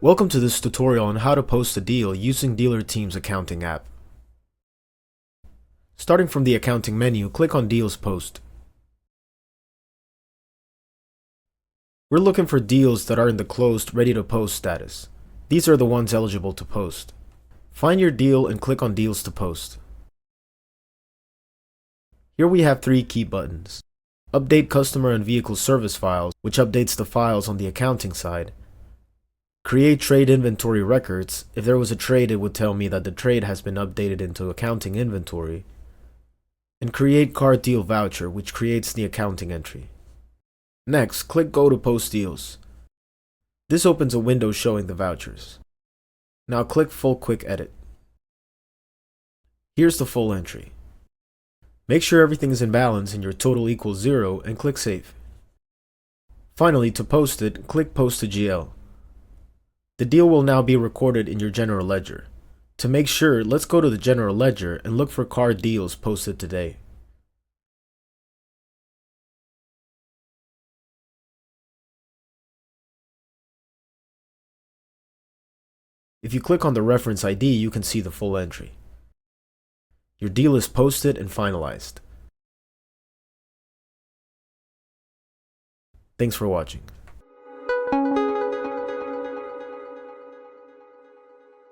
Welcome to this tutorial on how to post a deal using DealerTeam's accounting app. Starting from the accounting menu, click on Deals Post. We're looking for deals that are in the closed ready to post status. These are the ones eligible to post. Find your deal and click on Deals to Post. Here we have three key buttons. Update customer and vehicle service files, which updates the files on the accounting side. Create trade inventory records. If there was a trade, it would tell me that the trade has been updated into accounting inventory. And create car deal voucher, which creates the accounting entry. Next, click Go to Post Deals. This opens a window showing the vouchers. Now click Full Quick Edit. Here's the full entry. Make sure everything is in balance and your total equals 0 and click Save. Finally, to post it, click Post to GL. The deal will now be recorded in your general ledger. To make sure, let's go to the general ledger and look for car deals posted today. If you click on the reference ID, you can see the full entry. Your deal is posted and finalized. Thanks for watching.